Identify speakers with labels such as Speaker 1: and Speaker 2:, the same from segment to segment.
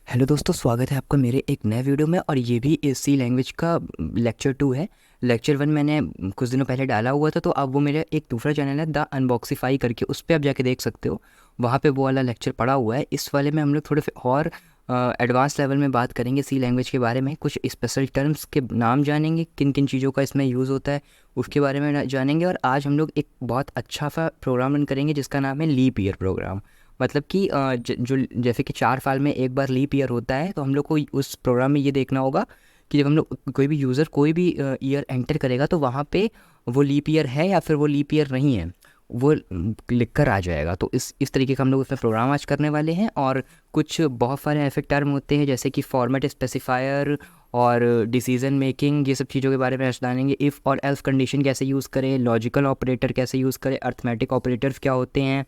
Speaker 1: Hello दोस्तों, स्वागत है आपका मेरे एक नए वीडियो में। और ये भी सी लैंग्वेज का लेक्चर 2 है। लेक्चर 1 मैंने कुछ दिनों पहले डाला हुआ था, तो अब वो मेरा एक दूसरा चैनल है द अनबॉक्सिफाई करके, उस पर आप जाके देख सकते हो। वहाँ पे वो वाला लेक्चर पड़ा हुआ है। इस वाले में हम लोग थोड़े और एडवांस लेवल में बात करेंगे सी लैंग्वेज के बारे में। कुछ स्पेशल टर्म्स के नाम जानेंगे, किन किन चीज़ों का इसमें यूज़ होता है उसके बारे में जानेंगे। और आज हम लोग एक बहुत अच्छा सा प्रोग्राम रन करेंगे जिसका नाम है लीप ईयर प्रोग्राम। मतलब कि जो जैसे कि 4 साल में एक बार लीप ईयर होता है, तो हम लोग को उस प्रोग्राम में ये देखना होगा कि जब हम लोग कोई भी यूज़र कोई भी ईयर एंटर करेगा, तो वहाँ पे वो लीप ईयर है या फिर वो लीप ईयर नहीं है, वो लिख कर आ जाएगा। तो इस तरीके का हम लोग उसमें प्रोग्राम आज करने वाले हैं। और कुछ बहुत सारे ऐसे टर्म होते हैं जैसे कि फॉर्मेट स्पेसिफायर और डिसीजन मेकिंग, ये सब चीज़ों के बारे में आज जानेंगे। इफ़ और एल्स कंडीशन कैसे यूज़ करें, लॉजिकल ऑपरेटर कैसे यूज़ करें, अर्थमेटिक ऑपरेटर्स क्या होते हैं,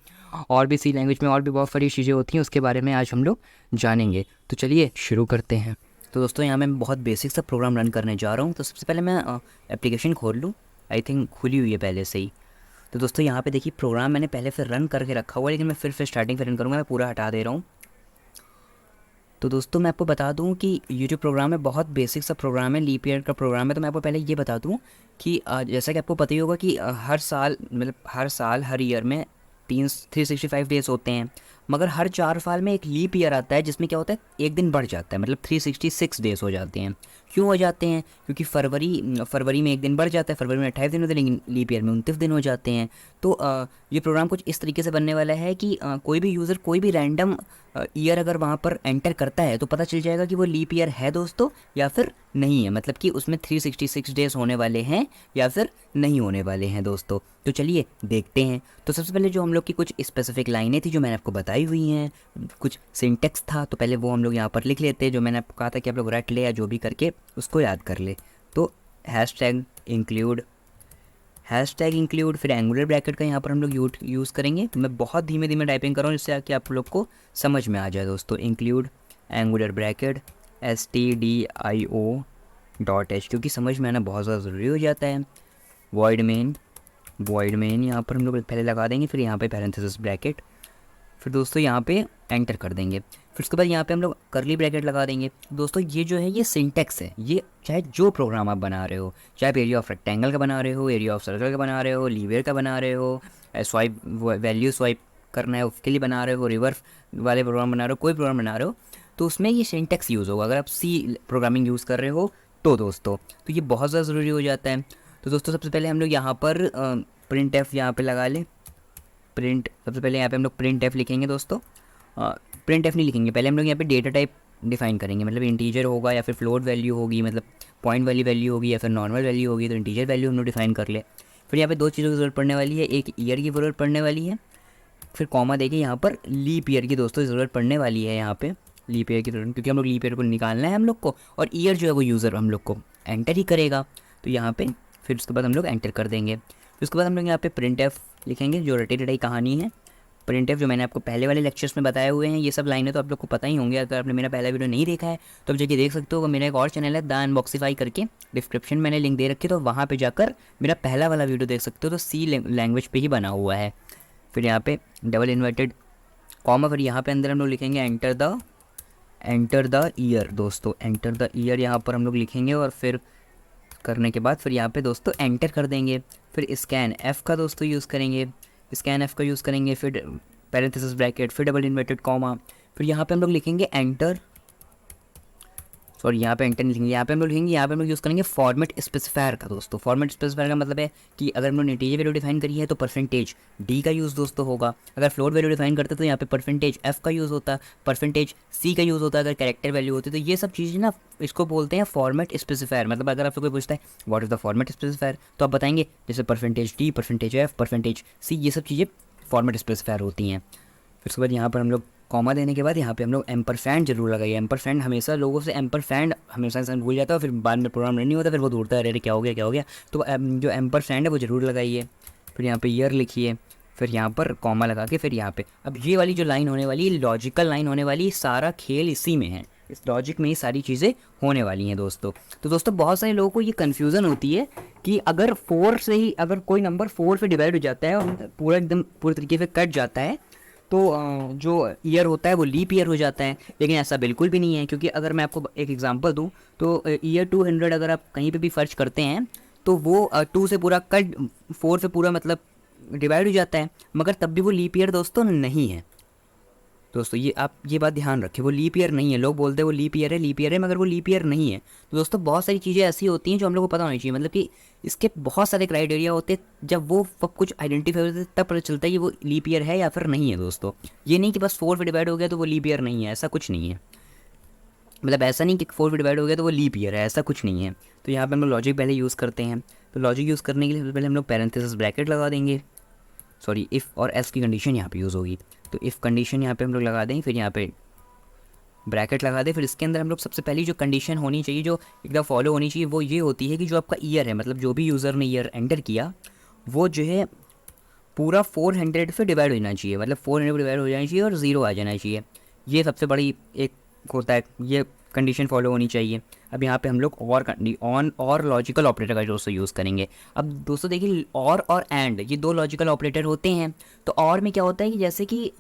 Speaker 1: और भी सी लैंग्वेज में और भी बहुत सारी चीज़ें होती हैं, उसके बारे में आज हम लोग जानेंगे। तो चलिए शुरू करते हैं। तो दोस्तों, यहाँ मैं बहुत बेसिक सा प्रोग्राम रन करने जा रहा हूँ। तो सबसे पहले मैं एप्लीकेशन खोल लूँ। आई थिंक खुली हुई है पहले से ही। तो दोस्तों, यहाँ पे देखिए, प्रोग्राम मैंने पहले से रन करके रखा हुआ है, लेकिन मैं फिर स्टार्टिंग से रन करूँगा। मैं पूरा हटा दे रहा हूँ। तो दोस्तों, मैं आपको बता दूं कि ये जो प्रोग्राम है बहुत बेसिक सा प्रोग्राम है, लीप ईयर का प्रोग्राम है। तो मैं आपको पहले ये बता दूं कि जैसा कि आपको पता ही होगा कि हर साल, मतलब हर ईयर में 365 डेज़ होते हैं। मगर हर 4 साल में एक लीप ईयर आता है, जिसमें क्या होता है, एक दिन बढ़ जाता है, मतलब 366 डेज़ हो जाते हैं। क्यों हो जाते हैं? क्योंकि फरवरी में एक दिन बढ़ जाता है। फरवरी में 28 दिन होते हैं, लेकिन लीप ईयर में 29 दिन हो जाते हैं। तो ये प्रोग्राम कुछ इस तरीके से बनने वाला है कि कोई भी यूज़र कोई भी रैंडम ईयर अगर वहाँ पर एंटर करता है, तो पता चल जाएगा कि वो लीप ईयर है दोस्तों, या फिर नहीं है। मतलब कि उसमें 366 डेज़ होने वाले हैं या फिर नहीं होने वाले हैं दोस्तों। तो चलिए देखते हैं। तो सबसे पहले जो हम लोग की कुछ स्पेसिफिक लाइनें थी जो मैंने आपको बताई हुई हैं, कुछ सिंटेक्स था, तो पहले वो हम लोग यहाँ पर लिख लेते हैं। जो मैंने आपको कहा था कि आप लोग रट ले या जो भी करके उसको याद कर ले। तो हैश टैग इंक्लूड, फिर एंगुलर ब्रैकेट का यहाँ पर हम लोग यूज़ करेंगे। मैं बहुत धीमे धीमे टाइपिंग कर रहा हूँ, जिससे कि आप लोग को समझ में आ जाए दोस्तों। इंक्लूड एंगुलर ब्रैकेट stdio.h, क्योंकि समझ में आना बहुत ज़्यादा ज़रूरी हो जाता है। वॉइड मेन यहाँ पर हम लोग पहले लगा देंगे, फिर यहाँ पे पैरेंथेसिस ब्रैकेट, फिर दोस्तों यहाँ पे एंटर कर देंगे। फिर उसके बाद यहाँ पे हम लोग करली ब्रैकेट लगा देंगे। दोस्तों, ये जो है ये सिंटेक्स है। ये चाहे जो प्रोग्राम आप बना रहे हो, चाहे आप एरिया ऑफ रेक्टेंगल का बना रहे हो, एरिया ऑफ सर्कल का बना रहे हो, लीवर का बना रहे हो, स्वाइप वैल्यू स्वाइप करना है उसके लिए बना रहे हो, रिवर्स वाले प्रोग्राम बना रहे हो, कोई प्रोग्राम बना रहे हो, तो उसमें ये सिंटेक्स यूज़ होगा। अगर आप सी प्रोग्रामिंग यूज़ कर रहे हो तो दोस्तों, तो ये बहुत ज़्यादा ज़रूरी हो जाता है। तो दोस्तों, सबसे पहले हम लोग यहाँ पर प्रिंट एफ यहाँ पर लगा लें। सबसे पहले यहाँ पे हम लोग प्रिंट एफ लिखेंगे दोस्तों। प्रिंट एफ नहीं लिखेंगे, पहले हम लोग यहाँ पे डेटा टाइप डिफाइन करेंगे। मतलब इंटीजर होगा या फिर फ्लोट वैल्यू होगी, मतलब पॉइंट वाली वैल्यू होगी या फिर नॉर्मल वैल्यू होगी। तो इंटीजर वैल्यू हम लोग डिफाइन कर ले। फिर यहाँ पे दो चीज़ों की ज़रूरत पड़ने वाली है, एक ईयर की ज़रूरत पड़ने वाली है, फिर कॉमा देखिए यहाँ पर लीप ईयर की दोस्तों ज़रूरत पड़ने वाली है। यहाँ पे लीप ईयर की ज़रूरत, क्योंकि हम लोग लीप ईयर को निकालना है हम लोग को, और ईयर जो है वो यूज़र हम लोग को एंटर ही करेगा। तो यहाँ पे फिर उसके बाद हम लोग एंटर कर देंगे। फिर उसके बाद हम लोग यहाँ पे प्रिंट एफ लिखेंगे, जो रटी रटाई कहानी है। प्रिंट एफ जो मैंने आपको पहले वाले लेक्चर्स में बताए हुए हैं, ये सब लाइनें तो आप लोग को पता ही होंगे। अगर आपने मेरा पहला वीडियो नहीं देखा है तो आप जाके देख सकते हो। मेरा एक और चैनल है द अनबॉक्सिफाई करके, डिस्क्रिप्शन मैंने लिंक दे रखी है, तो वहाँ पे जाकर मेरा पहला वाला वीडियो देख सकते हो। तो सी लैंग्वेज पे ही बना हुआ है। फिर यहाँ पे डबल इन्वर्टेड कॉमा, फिर यहाँ पे अंदर हम लोग लिखेंगे एंटर द ईयर दोस्तों। एंटर द ईयर यहाँ पर हम लोग लिखेंगे, और फिर करने के बाद फिर यहाँ पे दोस्तों एंटर कर देंगे। फिर स्कैन एफ़ का दोस्तों यूज़ करेंगे, फिर पैरेंथेसिस ब्रैकेट, फिर डबल इन्वर्टेड कॉमा, फिर यहाँ पे हम लोग लिखेंगे एंटर, सॉरी यहाँ पे एंटर नहीं लिखेंगे, यहाँ पे हम लोग लिखेंगे, यहाँ पे हम लोग यूज़ करेंगे फॉर्मेट स्पेसिफायर का दोस्तों। फॉर्मेट स्पेसिफायर का मतलब है कि अगर हम लोग इंटीजर वैल्यू डिफाइन करी है तो परसेंटेज डी का यूज़ दोस्तों होगा। अगर फ्लोट वैल्यू डिफाइन करते तो यहाँ पे परसेंटेज एफ का यूज़ होता, परसेंटेज सी का यूज़ होता अगर कैरेक्टर वैल्यू होती। तो ये सब चीज़ें ना, इसको बोलते हैं फॉर्मेट स्पेसिफायर। मतलब अगर आपसे कोई पूछता है what is the format specifier, तो आप बताएंगे जैसे percentage d, percentage f, percentage c, ये सब चीज़ें फॉर्मेट स्पेसिफायर होती हैं। फिर उसके बाद यहाँ पर हम लोग कॉमा देने के बाद यहाँ पे हम लोग एम्परसैंड जरूर लगाइए। एम्परसैंड हमेशा लोगों से एम्परसैंड हमेशा इंसान भूल जाता है, फिर बाद में प्रोग्राम रन नहीं होता, फिर वो ढूंढता है अरे क्या हो गया। तो जो एम्परसैंड है वो ज़रूर लगाइए। फिर यहाँ पे ईयर लिखिए, फिर यहाँ पर कॉमा लगा के, फिर यहाँ पे अब ये वाली जो लाइन होने वाली, लॉजिकल लाइन होने वाली, सारा खेल इसी में है। इस लॉजिक में ही सारी चीज़ें होने वाली हैं दोस्तों। तो दोस्तों, बहुत सारे लोगों को ये कन्फ्यूज़न होती है कि अगर 4 से ही, अगर कोई नंबर 4 से डिवाइड हो जाता है और पूरा एकदम पूरे तरीके से कट जाता है, तो जो ईयर होता है वो लीप ईयर हो जाता है। लेकिन ऐसा बिल्कुल भी नहीं है, क्योंकि अगर मैं आपको एक एग्जांपल दूं तो ईयर 200 अगर आप कहीं पे भी सर्च करते हैं तो वो 2 से पूरा कट 4 से पूरा मतलब डिवाइड हो जाता है, मगर तब भी वो लीप ईयर दोस्तों नहीं है। दोस्तों ये आप ये बात ध्यान रखें, वो लीप ईयर नहीं है। लोग बोलते हैं वो लीप ईयर है, मगर वो लीप ईयर नहीं है। तो दोस्तों बहुत सारी चीज़ें ऐसी होती हैं जो हम लोग को पता होनी चाहिए, मतलब कि इसके बहुत सारे क्राइटेरिया होते हैं। जब वो सब कुछ आइडेंटिफाई होते हैं तब पता चलता है कि वो लीप ईयर है या फिर नहीं है दोस्तों। ये नहीं कि बस 4 से डिवाइड हो गया तो वो लीप ईयर नहीं है, ऐसा कुछ नहीं है। मतलब ऐसा नहीं कि 4 से डिवाइड हो गया तो वो लीप ईयर है, ऐसा कुछ नहीं है। तो यहाँ पर हम लोग लॉजिक पहले यूज़ करते हैं। तो लॉजिक यूज़ करने के लिए सबसे पहले हम लोग पैरेंथेसिस ब्रैकेट लगा देंगे। सॉरी, इफ़ और एल्स की कंडीशन यहाँ पे यूज़ होगी। तो इफ़ कंडीशन यहाँ पे हम लोग लगा देंगे, फिर यहाँ पे ब्रैकेट लगा दें। फिर इसके अंदर हम लोग सबसे पहली जो कंडीशन होनी चाहिए, जो एकदम फॉलो होनी चाहिए, वो ये होती है कि जो आपका ईयर है, मतलब जो भी यूज़र ने ईयर एंटर किया वो जो है पूरा 400 से डिवाइड हो जाना चाहिए, मतलब 400 डिवाइड हो जाना चाहिए और 0 आ जाना चाहिए। ये सबसे बड़ी एक होता है, ये कंडीशन फॉलो होनी चाहिए। अब यहाँ पे हम लोग ऑन और लॉजिकल ऑपरेटर का दोस्तों यूज़ करेंगे। अब दोस्तों देखिए, और एंड ये दो लॉजिकल ऑपरेटर होते हैं। तो और में क्या होता है कि जैसे कि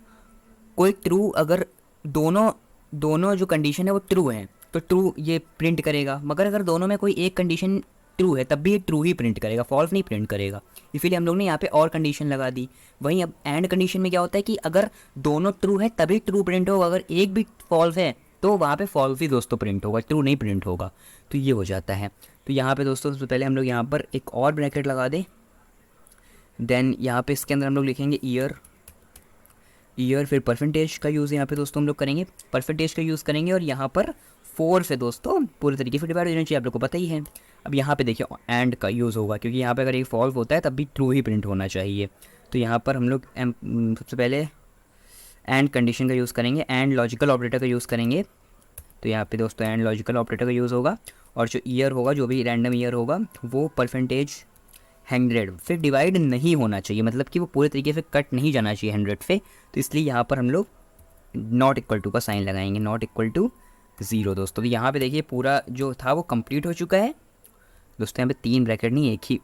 Speaker 1: कोई ट्रू, अगर दोनों दोनों जो कंडीशन है वो ट्रू है तो ट्रू ये प्रिंट करेगा, मगर अगर दोनों में कोई एक कंडीशन ट्रू है तब भी ये ट्रू ही प्रिंट करेगा, फॉल्स नहीं प्रिंट करेगा। इसीलिए हम लोग ने यहाँ पे और कंडीशन लगा दी। वहीं अब एंड कंडीशन में क्या होता है कि अगर दोनों ट्रू है तभी ट्रू प्रिंट होगा, अगर एक भी फॉल्स है तो वहाँ पे फॉल्स ही दोस्तों प्रिंट होगा, ट्रू नहीं प्रिंट होगा। तो ये हो जाता है। तो यहाँ पे दोस्तों सबसे पहले हम लोग यहाँ पर एक और ब्रैकेट लगा दें। देन यहाँ पे इसके अंदर हम लोग लिखेंगे ईयर, फिर परसेंटेज का यूज़ यहाँ पे दोस्तों हम लोग करेंगे, परसेंटेज का यूज़ करेंगे। और यहाँ पर 4 से दोस्तों पूरे तरीके से डिवाइड हो जाना चाहिए, आप लोग को पता ही है। अब यहाँ पे देखिए एंड का यूज़ होगा, क्योंकि यहाँ पे अगर एक फॉल्स होता है तब भी ट्रू ही प्रिंट होना चाहिए। तो यहाँ पर हम लोग सबसे पहले एंड कंडीशन का यूज़ करेंगे, एंड लॉजिकल ऑपरेटर का यूज़ करेंगे। तो यहाँ पे दोस्तों एंड लॉजिकल ऑपरेटर का यूज़ होगा, और जो ईयर होगा, जो भी रैंडम ईयर होगा, वो परसेंटेज 100 फिर डिवाइड नहीं होना चाहिए, मतलब कि वो पूरे तरीके से कट नहीं जाना चाहिए 100 से। तो इसलिए यहाँ पर हम लोग नॉट इक्वल टू का साइन लगाएंगे, नॉट इक्वल टू 0 दोस्तों। तो यहाँ पे देखिए पूरा जो था वो कंप्लीट हो चुका है दोस्तों। यहाँ पे 3 ब्रैकेट नहीं, एक ही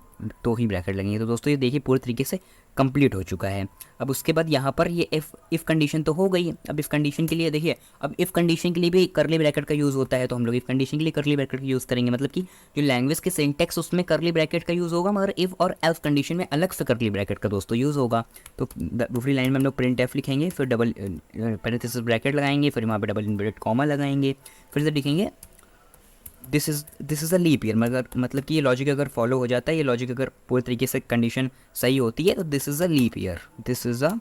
Speaker 1: 2 ही ब्रैकेट लगेंगे। तो दोस्तों ये देखिए पूरे तरीके से कंप्लीट हो चुका है। अब उसके बाद यहाँ पर ये इफ़ कंडीशन तो हो गई। अब इफ़ कंडीशन के लिए देखिए, अब इफ़ कंडीशन के लिए भी करली ब्रैकेट का यूज़ होता है, तो हम लोग इफ़ कंडीशन के लिए करली ब्रैकेट का यूज़ करेंगे। मतलब कि जो लैंग्वेज के सिंटेक्स उसमें करली ब्रैकेट का यूज़ होगा, मगर इफ़ और एल्स कंडीशन में अलग से करली ब्रैकेट का दोस्तों यूज़ होगा। तो दूसरी लाइन में हम लोग प्रिंट एफ लिखेंगे, फिर डबल पैरेंथेसिस ब्रैकेट लगाएंगे, फिर वहाँ पर डबल इन्वर्टेड कॉमा लगाएंगे, फिर से लिखेंगे this is a leap year. मगर मतलब कि ये लॉजिक अगर फॉलो हो जाता है, ये लॉजिक अगर पूरे तरीके से कंडीशन सही होती है, तो this is a leap year, this is a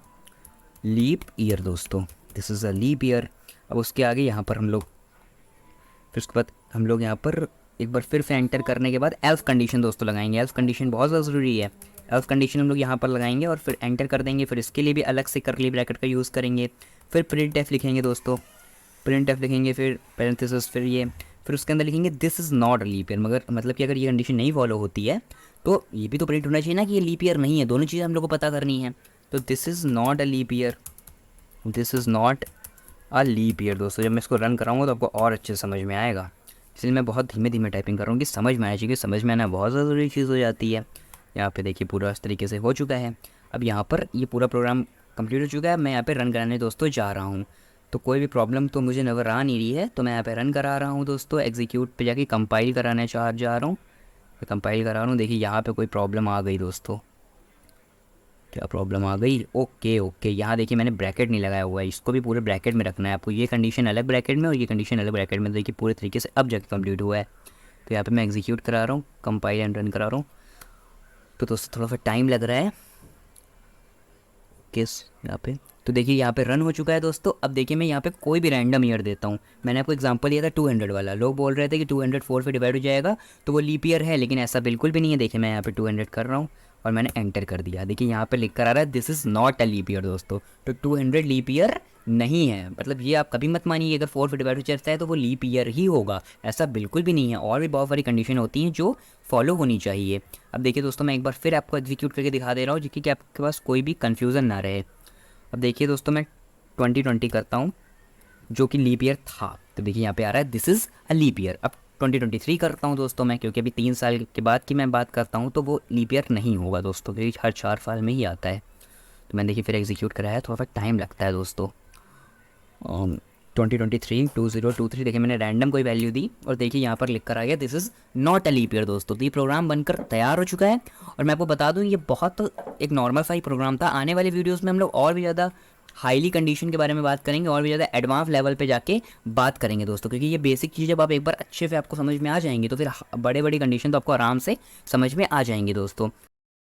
Speaker 1: leap year दोस्तों, this is a leap year. अब उसके आगे यहाँ पर हम लोग, फिर उसके बाद हम लोग यहाँ पर एक बार फिर से एंटर करने के बाद एल्स कंडीशन दोस्तों लगाएंगे। एल्स कंडीशन बहुत ज़्यादा ज़रूरी है। एल्स कंडीशन हम लोग यहाँ पर लगाएंगे और फिर एंटर कर देंगे। फिर इसके लिए भी अलग से करली ब्रैकेट का यूज़ करेंगे। फिर प्रिंट एफ लिखेंगे दोस्तों, प्रिंट एफ लिखेंगे, फिर पैरेंथेसिस, फिर उसके अंदर लिखेंगे this is not a leap year. मगर मतलब कि अगर ये कंडीशन नहीं फॉलो होती है तो ये भी तो प्रिंट होना चाहिए ना कि ये लीप ईयर नहीं है। दोनों चीज़ें हम लोग को पता करनी है। तो this is not a leap year, this is not a leap year दोस्तों। जब मैं इसको रन कराऊंगा तो आपको और अच्छे से समझ में आएगा, इसलिए मैं बहुत धीमे धीमे टाइपिंग कर रहा हूँ कि समझ में आना चाहिए। समझ में आना बहुत ज़रूरी चीज़ हो जाती है। यहाँ पे देखिए पूरा इस तरीके से हो चुका है। अब यहाँ पर ये पूरा प्रोग्राम कंप्लीट हो चुका है। मैं यहाँ पे रन कराने दोस्तों जा रहा हूँ, तो कोई भी प्रॉब्लम तो मुझे नज़र आ नहीं रही है। तो मैं यहाँ पे रन करा रहा हूँ दोस्तों, एग्जीक्यूट पे जाके कंपाइल कराने जा रहा हूँ, कंपाइल करा रहा हूँ। देखिए यहाँ पे कोई प्रॉब्लम आ गई दोस्तों, क्या प्रॉब्लम आ गई? ओके, यहाँ देखिए मैंने ब्रैकेट नहीं लगाया हुआ है, इसको भी पूरे ब्रैकेट में रखना है आपको। ये कंडीशन अलग ब्रैकेट में और ये कंडीशन अलग ब्रैकेट में। देखिए पूरे तरीके से अब जाके कंप्लीट हुआ है। तो यहाँ पे मैं एग्जीक्यूट करा रहा हूँ, कंपाइल एंड रन करा रहा हूँ। तो दोस्तों थोड़ा सा टाइम लग रहा है किस यहाँ पे। तो देखिए यहाँ पे रन हो चुका है दोस्तों। अब देखिए मैं यहाँ पे कोई भी रैंडम ईयर देता हूँ। मैंने आपको एग्जांपल दिया था 200 वाला, लोग बोल रहे थे कि 200 4 से डिवाइड हो जाएगा तो वो लीप ईयर है, लेकिन ऐसा बिल्कुल भी नहीं है। देखिए मैं यहाँ पे 200 कर रहा हूँ और मैंने एंटर कर दिया। देखिए यहाँ पे लिख कर आ रहा है this is not a leap year दोस्तों। तो 200 लीप ईयर नहीं है, मतलब ये आप कभी मत मानिए अगर 4 से डिवाइड हो जाता है तो वो लीप ईयर ही होगा, ऐसा बिल्कुल भी नहीं है। और भी बहुत सारी कंडीशन होती हैं जो फॉलो होनी चाहिए। अब देखिए दोस्तों मैं एक बार फिर आपको एग्जीक्यूट करके दिखा दे रहा हूँ, जिसकी कि आपके पास कोई भी कन्फ्यूज़न ना रहे। अब देखिए दोस्तों मैं 2020 करता हूँ जो कि लीप ईयर था, तो देखिए यहाँ पे आ रहा है this is a leap year. अब 2023 करता हूँ दोस्तों मैं, क्योंकि अभी 3 साल के बाद की मैं बात करता हूँ तो वो लीप ईयर नहीं होगा दोस्तों, क्योंकि हर 4 साल में ही आता है। तो मैंने देखिए फिर एग्जीक्यूट कराया, थोड़ा सा टाइम लगता है दोस्तों। 2023 देखिए मैंने रैंडम कोई वैल्यू दी और देखिए यहाँ पर लिख कर आ गया this is not a leap year दोस्तों। तो ये प्रोग्राम बनकर तैयार हो चुका है और मैं आपको बता दूँ ये बहुत एक नॉर्मल सा ही प्रोग्राम था। आने वाले वीडियोज़ में हम लोग और भी ज़्यादा हाईली कंडीशन के बारे में बात करेंगे और भी ज़्यादा एडवांस लेवल पे जाके बात करेंगे दोस्तों, क्योंकि ये बेसिक चीज़ जब आप एक बार अच्छे से आपको समझ में आ जाएंगी तो फिर बड़े बड़ी कंडीशन तो आपको आराम से समझ में आ जाएंगी दोस्तों।